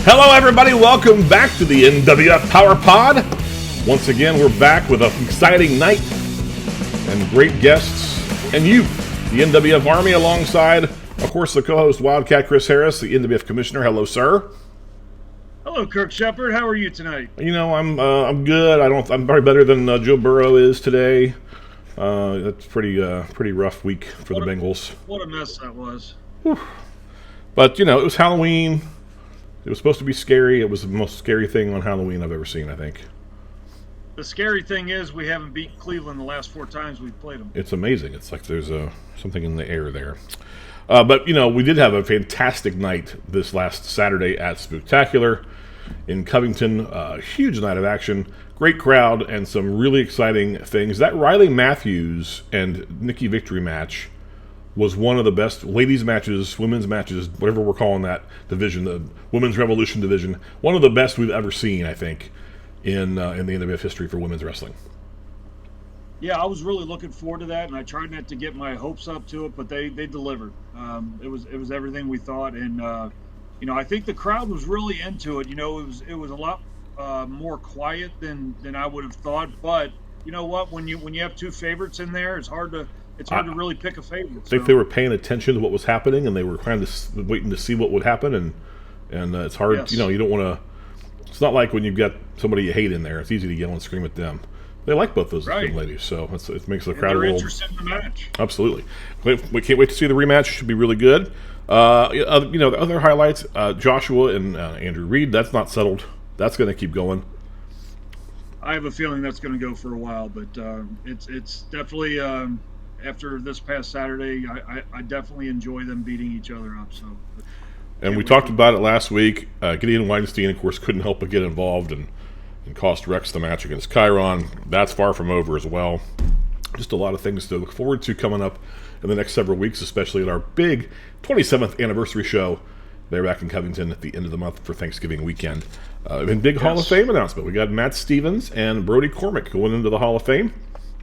Hello, everybody. Welcome back to the NWF PowerPod. Once again, we're back with an exciting night and great guests. And you, the NWF Army, alongside, of course, the co-host Wildcat Chris Harris, the NWF Commissioner. Hello, sir. Hello, Kirk Shepard. How are you tonight? You know, I'm good. I'm probably better than Joe Burrow is today. That's pretty rough week for the Bengals. What a mess that was. Whew. But, you know, it was Halloween. It was supposed to be scary. It was the most scary thing on Halloween I've ever seen, I think. The scary thing is we haven't beaten Cleveland the last 4 times we've played them. It's amazing. It's like there's something in the air there. But, you know, we did have a fantastic night this last Saturday at Spooktacular in Covington. A huge night of action. Great crowd and some really exciting things. That Riley Matthews and Nikki Victory match was one of the best ladies matches, women's matches, whatever we're calling that division, the Women's Revolution division. One of the best we've ever seen, I think, in the NWF history for women's wrestling. Yeah, I was really looking forward to that, and I tried not to get my hopes up to it, but they delivered. It was everything we thought, and you know, I think the crowd was really into it. You know, it was a lot more quiet than I would have thought, but you know what? When you have 2 favorites in there, it's hard to really pick a favorite. I think they were paying attention to what was happening, and they were kind of waiting to see what would happen, and it's hard. Yes. You know, you don't want to. It's not like when you've got somebody you hate in there. It's easy to yell and scream at them. They like both those young ladies, so it makes the crowd they're roll. interested in the match. Absolutely. We can't wait to see the rematch. It should be really good. You know, the other highlights, Joshua and Andrew Reed, that's not settled. That's going to keep going. I have a feeling that's going to go for a while, but it's definitely after this past Saturday, I definitely enjoy them beating each other up. So, and we talked about it last week. Gideon Weinstein, of course, couldn't help but get involved and cost Rex the match against Chiron. That's far from over as well. Just a lot of things to look forward to coming up in the next several weeks, especially at our big 27th anniversary show there back in Covington at the end of the month for Thanksgiving weekend. And big Hall of Fame announcement. We got Matt Stevens and Brody Cormick going into the Hall of Fame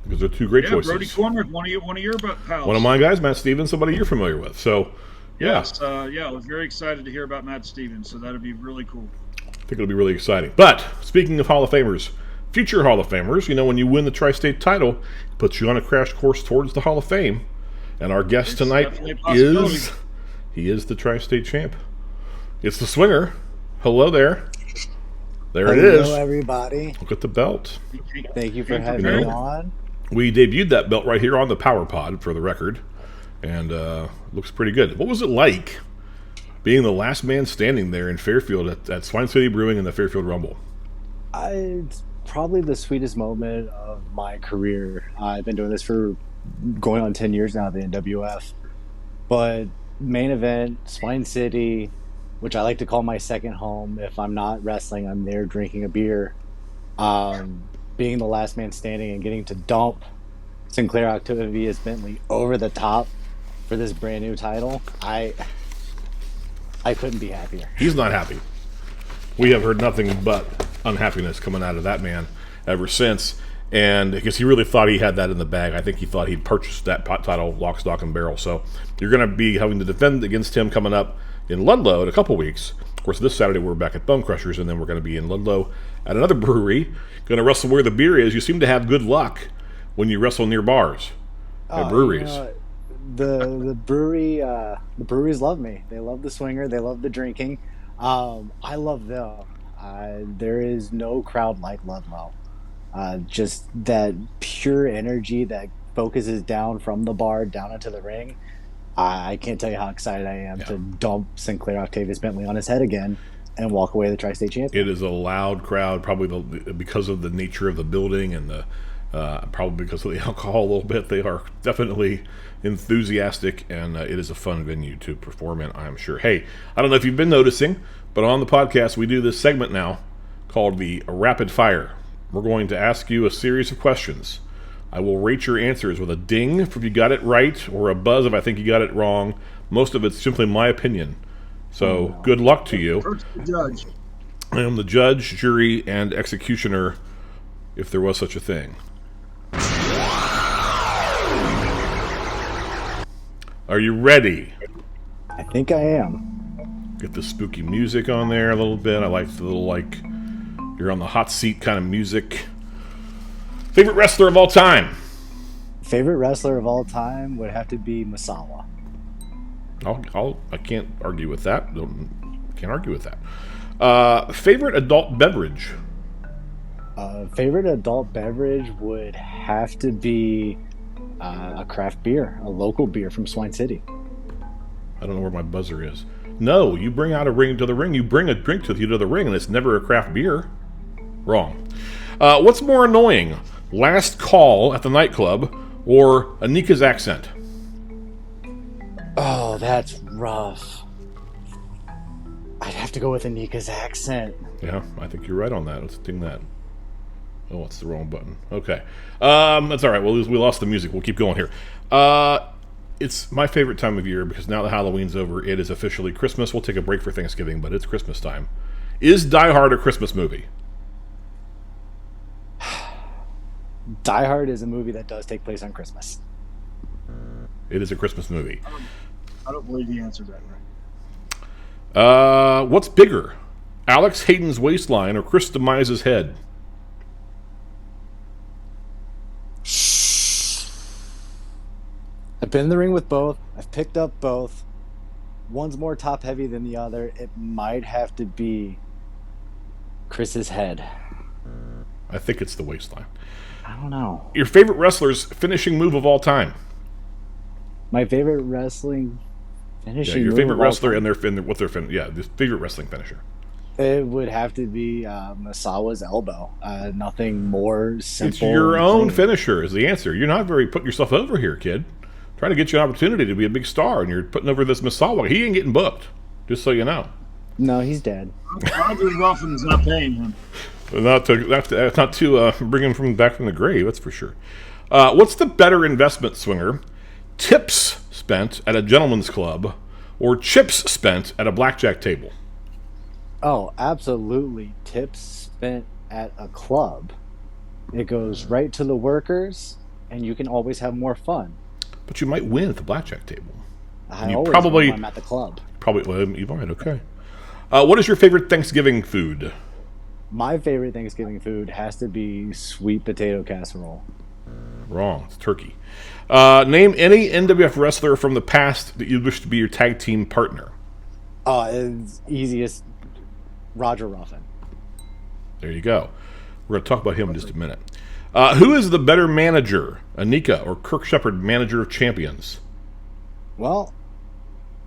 because they're 2 great choices. Brody Cormick, one of your pals. One of my guys, Matt Stevens, somebody you're familiar with. So, yeah. Yes, I was very excited to hear about Matt Stevens, so that'd be really cool. I think it'll be really exciting. But, speaking of Hall of Famers, future Hall of Famers, you know, when you win the Tri-State title, it puts you on a crash course towards the Hall of Fame. And our guest tonight he is the Tri-State champ. It's the Swinger. Hello there. There it is. Hello, everybody. Look at the belt. Thank you for having me on. We debuted that belt right here on the PowerPod, for the record, and looks pretty good. What was it like being the last man standing there in Fairfield at Swine City Brewing in the Fairfield Rumble? It's probably the sweetest moment of my career. I've been doing this for going on 10 years now at the NWF. But main event, Swine City, which I like to call my second home. If I'm not wrestling, I'm there drinking a beer. Being the last man standing and getting to dump Sinclair Octavious Bentley over the top for this brand new title, I couldn't be happier. He's not happy. We have heard nothing but unhappiness coming out of that man ever since. And because he really thought he had that in the bag. I think he thought he'd purchased that title lock, stock, and barrel. So you're going to be having to defend against him coming up in Ludlow in a couple weeks. Of course, this Saturday we're back at Bone Crushers, and then we're going to be in Ludlow at another brewery. Going to wrestle where the beer is. You seem to have good luck when you wrestle near bars at breweries. You know, the breweries love me. They love the Swinger. They love the drinking. I love them. There is no crowd like Ludlow. Just that pure energy that focuses down from the bar down into the ring. I can't tell you how excited I am to dump Sinclair Octavious Bentley on his head again and walk away the Tri-State champion. It is a loud crowd, probably because of the nature of the building and the probably because of the alcohol a little bit. They are definitely enthusiastic, and it is a fun venue to perform in, I'm sure. Hey, I don't know if you've been noticing, but on the podcast we do this segment now called the Rapid Fire. We're going to ask you a series of questions. I will rate your answers with a ding if you got it right, or a buzz if I think you got it wrong. Most of it's simply my opinion. So good luck to you. Judge. I am the judge, jury, and executioner, if there was such a thing. Are you ready? I think I am. Get the spooky music on there a little bit. I like the little, like, you're on the hot seat kind of music. Favorite wrestler of all time? Favorite wrestler of all time would have to be Misawa. I can't argue with that. Can't argue with that. Favorite adult beverage? Favorite adult beverage would have to be a craft beer, a local beer from Swine City. I don't know where my buzzer is. No, you bring out a ring to the ring. You bring a drink to the ring, and it's never a craft beer. Wrong. What's more annoying? Last call at the nightclub or Anika's accent? Oh, that's rough. I'd have to go with Anika's accent. Yeah, I think you're right on that. Let's ding that. Oh, it's the wrong button. Okay. That's all right. We lost the music. We'll keep going here. It's my favorite time of year because now that Halloween's over, it is officially Christmas. We'll take a break for Thanksgiving, but it's Christmas time. Is Die Hard a Christmas movie? Die Hard is a movie that does take place on Christmas. It is a Christmas movie. I don't believe he answered that right. What's bigger? Alex Hayden's waistline or Chris Demise's head? I've been in the ring with both. I've picked up both. One's more top heavy than the other. It might have to be Chris's head. I think it's the waistline. I don't know. Your favorite wrestler's finishing move of all time? My favorite wrestling finishing Your move favorite of all wrestler time? and the favorite wrestling finisher. It would have to be Misawa's elbow. Nothing more simple. It's your and own clean. finisher is the answer. You're not very putting yourself over here, kid. Trying to get you an opportunity to be a big star, and you're putting over this Misawa. He ain't getting booked, just so you know. No, he's dead. Roger Ruffen is not paying him. Not to bring him back from the grave, that's for sure. What's the better investment, Swinger? Tips spent at a gentleman's club or chips spent at a blackjack table? Oh, absolutely. Tips spent at a club. It goes right to the workers, and you can always have more fun. But you might win at the blackjack table. I always win when I'm at the club. You might, okay. What is your favorite Thanksgiving food? My favorite Thanksgiving food has to be sweet potato casserole. Wrong. It's turkey. Name any NWF wrestler from the past that you wish to be your tag team partner. It's easiest. Roger Ruffen. There you go. We're going to talk about him in just a minute. Who is the better manager, Anika or Kirk Shepard, manager of champions? Well,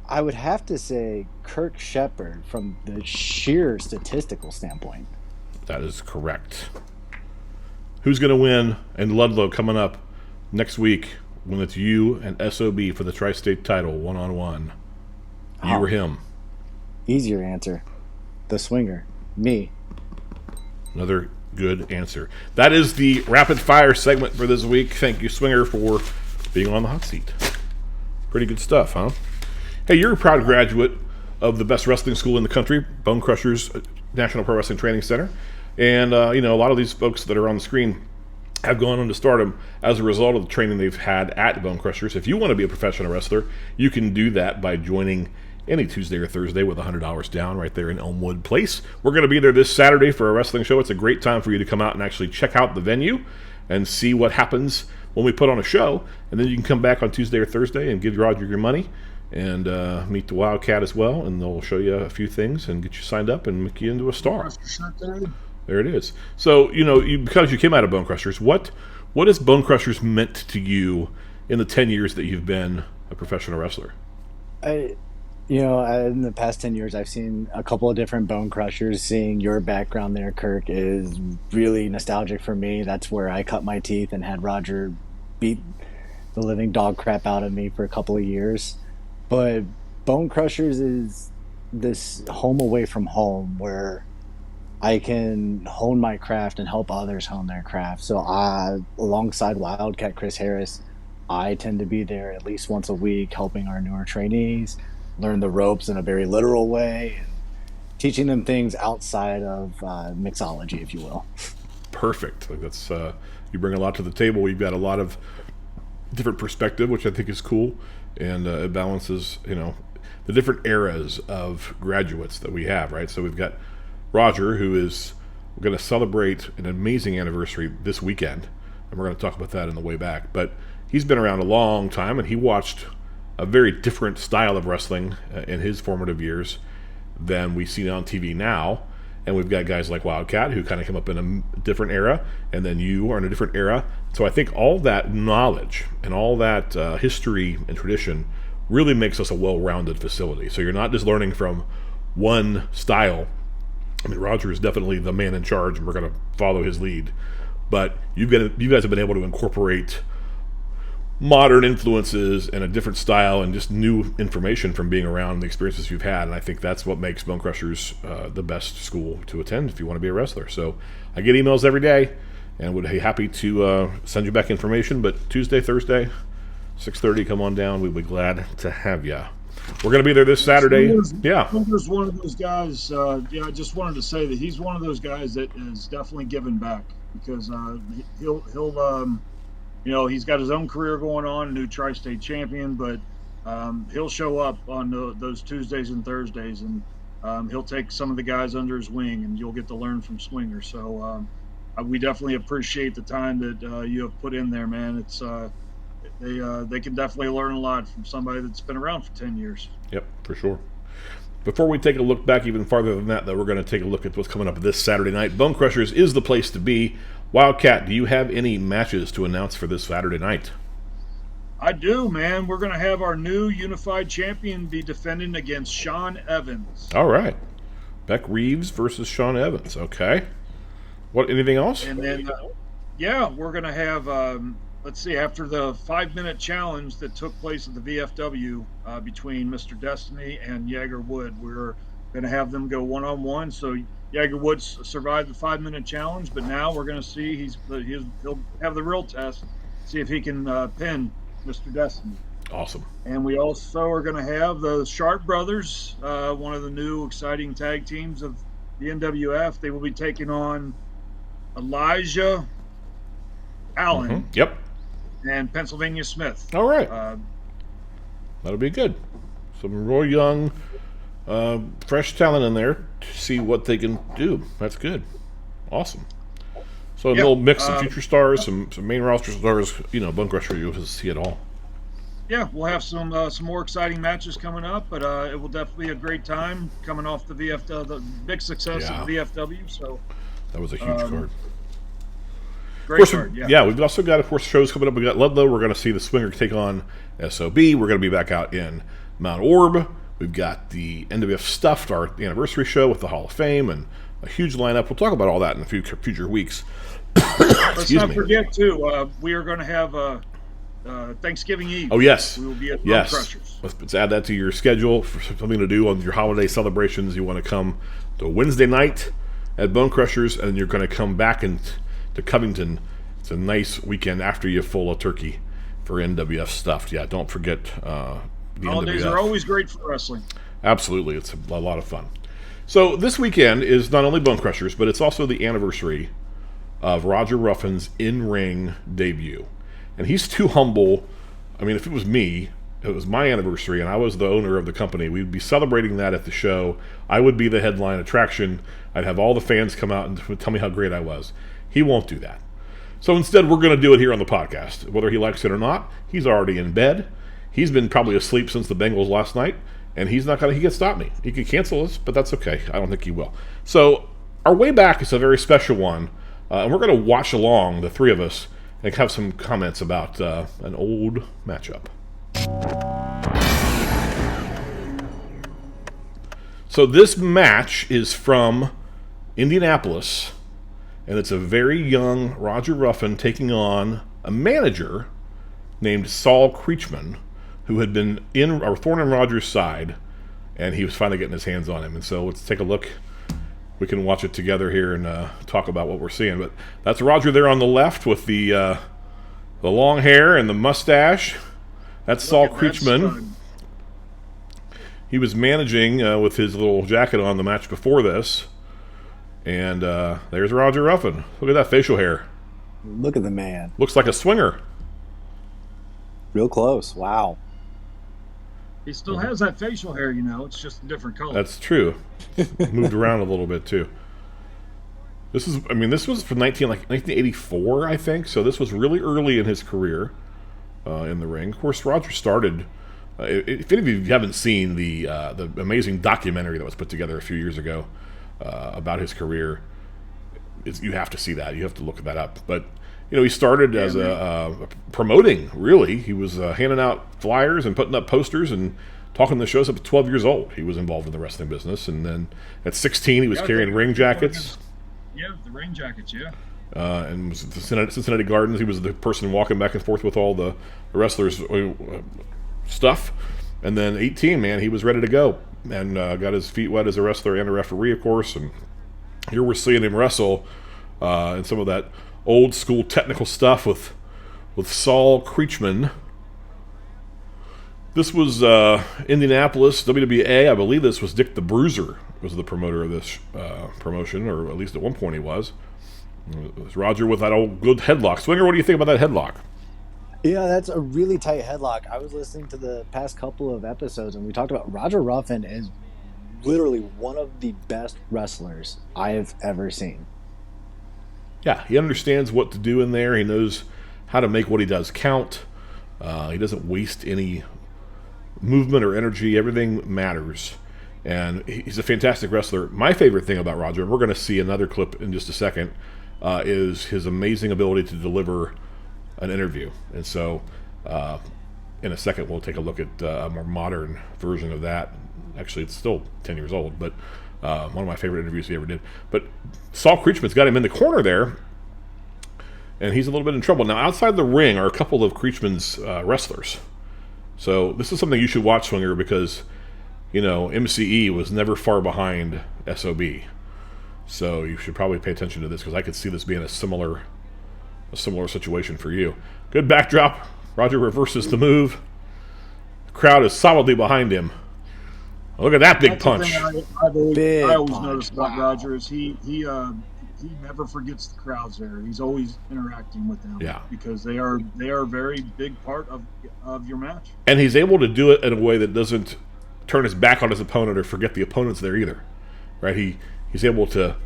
I would have to say Kirk Shepard from the sheer statistical standpoint. That is correct. Who's going to win in Ludlow coming up next week when it's you and SOB for the Tri-State title one-on-one? You or him? Easier answer. The Swinger. Me. Another good answer. That is the rapid fire segment for this week. Thank you, Swinger, for being on the hot seat. Pretty good stuff, huh? Hey, you're a proud graduate of the best wrestling school in the country, Bone Crushers National Pro Wrestling Training Center. And, a lot of these folks that are on the screen have gone on to stardom as a result of the training they've had at Bone Crushers. If you want to be a professional wrestler, you can do that by joining any Tuesday or Thursday with $100 down right there in Elmwood Place. We're going to be there this Saturday for a wrestling show. It's a great time for you to come out and actually check out the venue and see what happens when we put on a show. And then you can come back on Tuesday or Thursday and give Roger your money and meet the Wildcat as well. And they'll show you a few things and get you signed up and make you into a star. There it is. So, because you came out of Bone Crushers, what has Bone Crushers meant to you in the 10 years that you've been a professional wrestler? In the past 10 years, I've seen a couple of different Bone Crushers. Seeing your background there, Kirk, is really nostalgic for me. That's where I cut my teeth and had Roger beat the living dog crap out of me for a couple of years. But Bone Crushers is this home away from home where I can hone my craft and help others hone their craft. So alongside Wildcat Chris Harris, I tend to be there at least once a week helping our newer trainees learn the ropes in a very literal way and teaching them things outside of mixology, if you will. Perfect. That's you bring a lot to the table. You've got a lot of different perspective, which I think is cool. and it balances, the different eras of graduates that we have, right? So we've got Roger, who is going to celebrate an amazing anniversary this weekend, and we're going to talk about that in the way back. But he's been around a long time, and he watched a very different style of wrestling in his formative years than we see on TV now. And we've got guys like Wildcat, who kind of come up in a different era, and then you are in a different era. So I think all that knowledge and all that history and tradition really makes us a well-rounded facility. So you're not just learning from one style. I mean, Roger is definitely the man in charge, and we're going to follow his lead. But you guys have been able to incorporate modern influences and a different style and just new information from being around the experiences you've had. And I think that's what makes Bone Crushers the best school to attend if you want to be a wrestler. So I get emails every day and would be happy to send you back information. But Tuesday, Thursday, 6:30, come on down. We'd be glad to have you. We're going to be there this Saturday. He's one of those guys. I just wanted to say that he's one of those guys that is definitely giving back, because he'll he's got his own career going on, new tri-state champion, but he'll show up on those Tuesdays and Thursdays, and he'll take some of the guys under his wing, and you'll get to learn from Swinger. So we definitely appreciate the time that you have put in there, man. It's they can definitely learn a lot from somebody that's been around for 10 years. Yep, for sure. Before we take a look back even farther than that, though, we're going to take a look at what's coming up this Saturday night. Bone Crushers is the place to be. Wildcat, do you have any matches to announce for this Saturday night? I do, man. We're going to have our new unified champion be defending against Sean Evans. All right. Beck Reeves versus Sean Evans. Okay. Anything else? And then, we're going to have, after the 5-minute challenge that took place at the VFW between Mr. Destiny and Jagger Wood, we're going to have them go one-on-one. So Jagger Woods survived the 5-minute challenge, but now we're going to see he'll have the real test, see if he can pin Mr. Destiny. Awesome. And we also are going to have the Sharp Brothers, one of the new exciting tag teams of the NWF. They will be taking on Elijah Allen. Mm-hmm. Yep. And Pennsylvania Smith. All right. That'll be good. Some real young, fresh talent in there to see what they can do. That's good. Awesome. So a little mix of future stars, some main roster stars. Bone Crusher, you'll see it all. Yeah, we'll have some more exciting matches coming up, but it will definitely be a great time coming off the the big success of the VFW. So that was a huge card. Great card, we've also got, of course, shows coming up. We've got Ludlow. We're going to see the Swinger take on SOB. We're going to be back out in Mount Orb. We've got the NWF Stuffed, our anniversary show with the Hall of Fame, and a huge lineup. We'll talk about all that in future weeks. Let's not forget, too, we are going to have Thanksgiving Eve. Oh, yes. We will be at Bone Crushers. Let's add that to your schedule for something to do on your holiday celebrations. You want to come to Wednesday night at Bone Crushers, and you're going to come back to Covington. It's a nice weekend after you full of turkey for NWF Stuffed. Yeah, don't forget the holidays NWF. Are always great for wrestling. Absolutely. It's a lot of fun. So this weekend is not only Bone Crushers, but it's also the anniversary of Roger Ruffen's in-ring debut. And he's too humble. I mean, if it was me, it was my anniversary, and I was the owner of the company, we'd be celebrating that at the show. I would be the headline attraction. I'd have all the fans come out and tell me how great I was. He won't do that. So instead, we're going to do it here on the podcast. Whether he likes it or not, he's already in bed. He's been probably asleep since the Bengals last night, and he can stop me. He could cancel us, but that's okay. I don't think he will. So our way back is a very special one, and we're going to watch along, the three of us, and have some comments about an old matchup. So this match is from Indianapolis, and it's a very young Roger Ruffen taking on a manager named Saul Creechman, who had been thorn in Roger's side, and he was finally getting his hands on him. And so let's take a look. We can watch it together here and talk about what we're seeing. But that's Roger there on the left with the long hair and the mustache. That's Saul Creechman. He was managing with his little jacket on the match before this. And there's Roger Ruffen. Look at that facial hair. Look at the man. Looks like a swinger. Real close. Wow. He still has that facial hair, you know. It's just a different color. That's true. Moved around a little bit too. This was from 1984, I think. So this was really early in his career in the ring. Of course, Roger started. If any of you haven't seen the amazing documentary that was put together a few years ago about his career, you have to see that. You have to look that up. But he started as promoting. Really, he was handing out flyers and putting up posters and talking to shows up at 12 years old. He was involved in the wrestling business, and then at 16, he was carrying ring jackets. Yeah, the rain jackets, yeah. And was at the Cincinnati Gardens. He was the person walking back and forth with all the wrestlers' stuff. And then 18, man, he was ready to go and got his feet wet as a wrestler and a referee, of course. And here we're seeing him wrestle in some of that old school technical stuff with Saul Creechman. This was Indianapolis, WWA. I believe this was Dick the Bruiser was the promoter of this promotion, or at least at one point he was. It was Roger with that old good headlock. Swinger, what do you think about that headlock? Yeah, that's a really tight headlock. I was listening to the past couple of episodes, and we talked about Roger Ruffen is literally one of the best wrestlers I have ever seen. Yeah, he understands what to do in there. He knows how to make what he does count. He doesn't waste any movement or energy. Everything matters. And he's a fantastic wrestler. My favorite thing about Roger, and we're going to see another clip in just a second, is his amazing ability to deliver an interview. And so in a second we'll take a look at a more modern version of that. Actually, it's still 10 years old, but one of my favorite interviews he ever did. But Saul Creechman's got him in the corner there, and he's a little bit in trouble. Now, outside the ring are a couple of Creechman's wrestlers. So this is something you should watch, Swinger, because MCE was never far behind SOB. So you should probably pay attention to this, because I could see this being a similar situation for you. Good backdrop. Roger reverses the move. The crowd is solidly behind him. Look at that big punch. I always noticed about Roger is he never forgets the crowds there. He's always interacting with them. Yeah. Because they are a very big part of your match. And he's able to do it in a way that doesn't turn his back on his opponent or forget the opponent's there either. Right? He's able to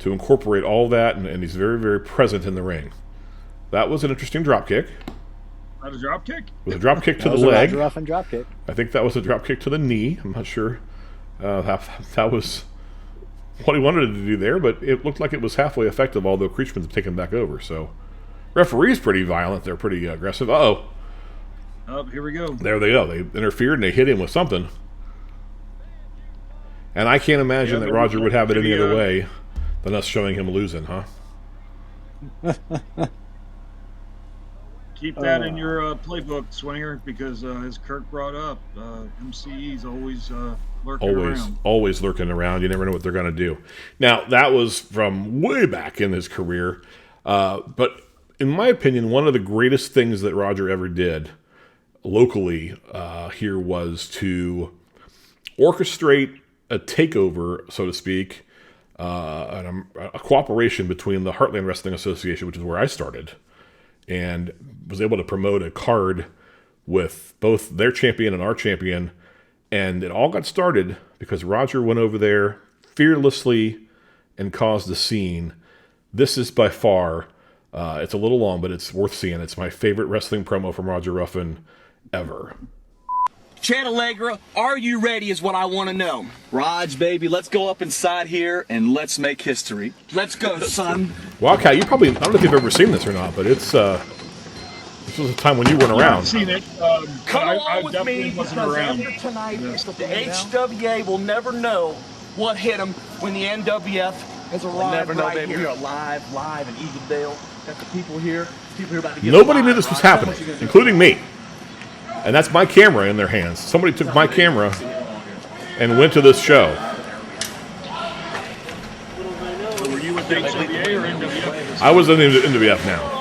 incorporate all that, and he's very, very present in the ring. That was an interesting drop kick. That a drop kick? It was a drop kick to the leg. Roger Ruffen drop kick. I think that was a drop kick to the knee. I'm not sure that was what he wanted to do there, but it looked like it was halfway effective, although Creechman's taken back over. So, referee's pretty violent. They're pretty aggressive. Uh-oh. Oh, here we go. There they go. They interfered, and they hit him with something. And I can't imagine that Roger would have it any other way than us showing him losing, huh? Keep that in your playbook, Swinger, because as Kirk brought up, MCE's always lurking around. Always lurking around. You never know what they're going to do. Now, that was from way back in his career. But in my opinion, one of the greatest things that Roger ever did locally here was to orchestrate a takeover, so to speak, a cooperation between the Heartland Wrestling Association, which is where I started, and was able to promote a card with both their champion and our champion. And it all got started because Roger went over there fearlessly and caused a scene. This is by far, it's a little long, but it's worth seeing. It's my favorite wrestling promo from Roger Ruffen ever. Chad Allegra, are you ready is what I want to know. Raj, baby, let's go up inside here and let's make history. Let's go, son. Wildcat, you probably, I don't know if you've ever seen this or not, but it's, this was a time when you weren't around. I've seen it. Come I along with me, wasn't because around. after tonight, the HWA will never know what hit them when the NWF has arrived. Never know, baby. Here. We are live in Eagledale. Got the people here about to get Nobody knew this was happening, including me. And that's my camera in their hands. Somebody took my camera and went to this show. Were you with HWA or NWF? I was in the NWF now.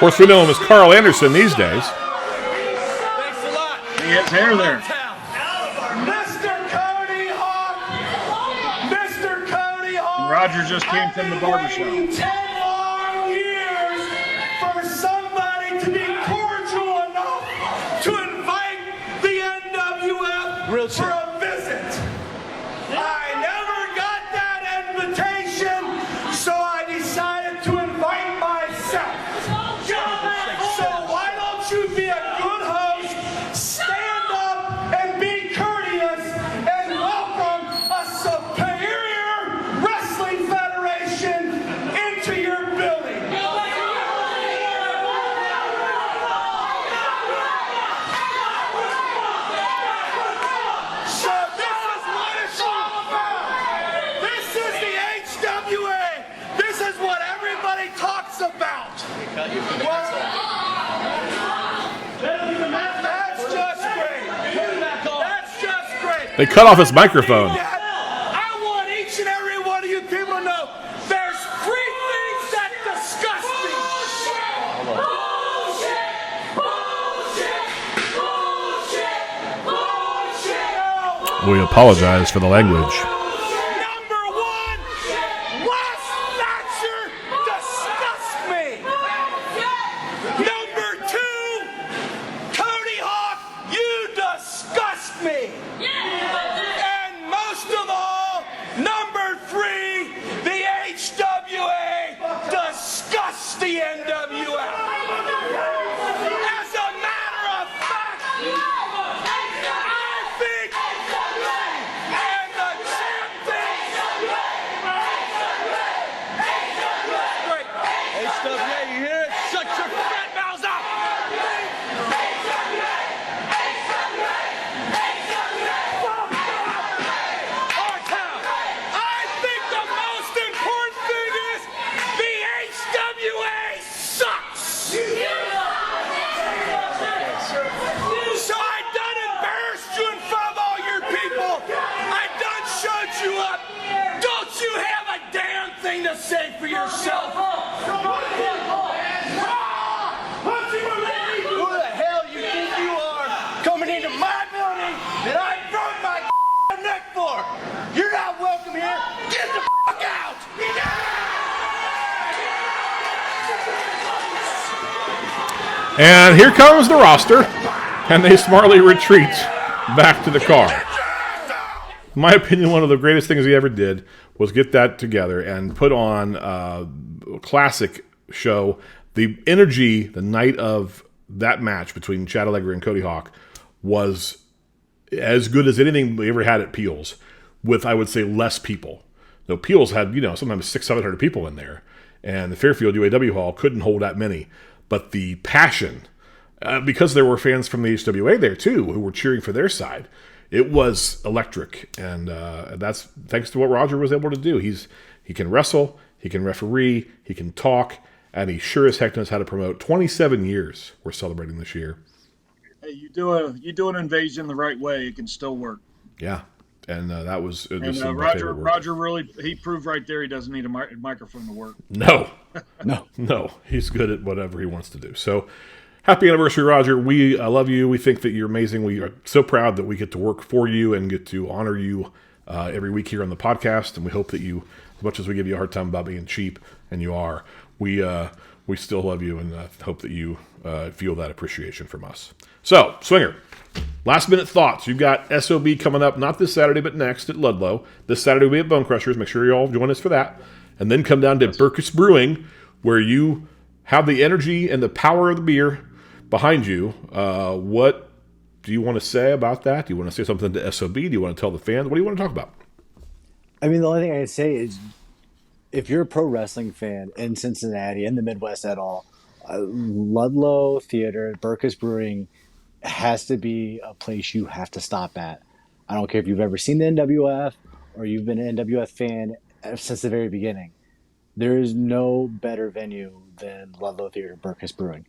course, we know him as Carl Anderson these days. Thanks a lot. He has hair there. Mr. Cody Hawk. Mr. Cody Hawk. Roger just came from the barbershop. 10 long years for somebody to be cordial enough to invite the NWF for a visit. I never got that invitation, so I decided to invite myself. So why don't you be a good host, stand up and be courteous, and welcome a superior wrestling federation into your building. So this is what it's all about. This is the HWA. This is what everybody talks about. That's just great. That's just great. They cut off his microphone. I want each and every one of you people to know there's 3 things that disgust me. We apologize for the language. Number 1, Les Thatcher disgusts me. Number 2, Cody Hawk, you disgust me. And most of all, number 3, the HWA disgusts the NWF. As a matter of fact, I think, and the champ thinks, great. HWA, you hear it? Shut your fat mouths up. I think the most important thing is the HWA sucks. So I done embarrassed you in front of all your people. I done showed you up. Don't you have a damn thing to say for yourself? Who the hell you think you are coming into my building that I broke my neck for? You're not welcome here. Get the fuck out! And here comes the roster, and they smartly retreat back to the car. In my opinion, one of the greatest things he ever did was get that together and put on a classic show. The energy the night of that match between Chad Allegra and Cody Hawk was as good as anything we ever had at Peel's, with, I would say, less people. So Peel's had, sometimes 600-700 people in there, and the Fairfield UAW Hall couldn't hold that many. But the passion, because there were fans from the HWA there too who were cheering for their side, it was electric, and that's thanks to what Roger was able to do. He can wrestle, he can referee, he can talk, and he sure as heck knows how to promote. 27 years we're celebrating this year. Hey, you do an invasion the right way, it can still work. Yeah, and that was just Roger really, he proved right there he doesn't need a microphone to work. No, he's good at whatever he wants to do. So happy anniversary, Roger. We love you. We think that you're amazing. We are so proud that we get to work for you and get to honor you every week here on the podcast. And we hope that you, as much as we give you a hard time about being cheap, and you are, we still love you and hope that you feel that appreciation from us. So, Swinger, last minute thoughts. You've got SOB coming up, not this Saturday, but next at Ludlow. This Saturday will be at Bone Crushers. Make sure you all join us for that. And then come down to Burkus Brewing, where you have the energy and the power of the beer behind you. What do you want to say about that? Do you want to say something to SOB? Do you want to tell the fans? What do you want to talk about? I mean, the only thing I can say is if you're a pro wrestling fan in Cincinnati, in the Midwest at all, Ludlow Theater, Burkus Brewing has to be a place you have to stop at. I don't care if you've ever seen the NWF or you've been an NWF fan since the very beginning. There is no better venue than Ludlow Theater, Burkus Brewing.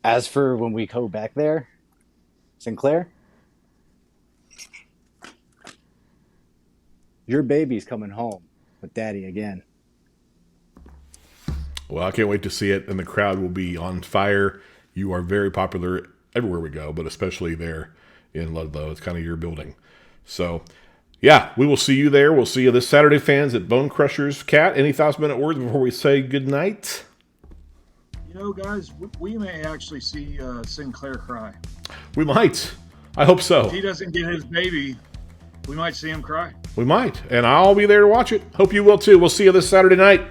As for when we go back there, Sinclair, your baby's coming home with Daddy again. Well, I can't wait to see it, and the crowd will be on fire. You are very popular everywhere we go, but especially there in Ludlow. It's kind of your building. So, yeah, we will see you there. We'll see you this Saturday, fans, at Bone Crushers. Cat, any minute words before we say goodnight? You know, guys, we may actually see Sinclair cry. We might. I hope so. If he doesn't get his baby, we might see him cry. We might, and I'll be there to watch it. Hope you will too. We'll see you this Saturday night.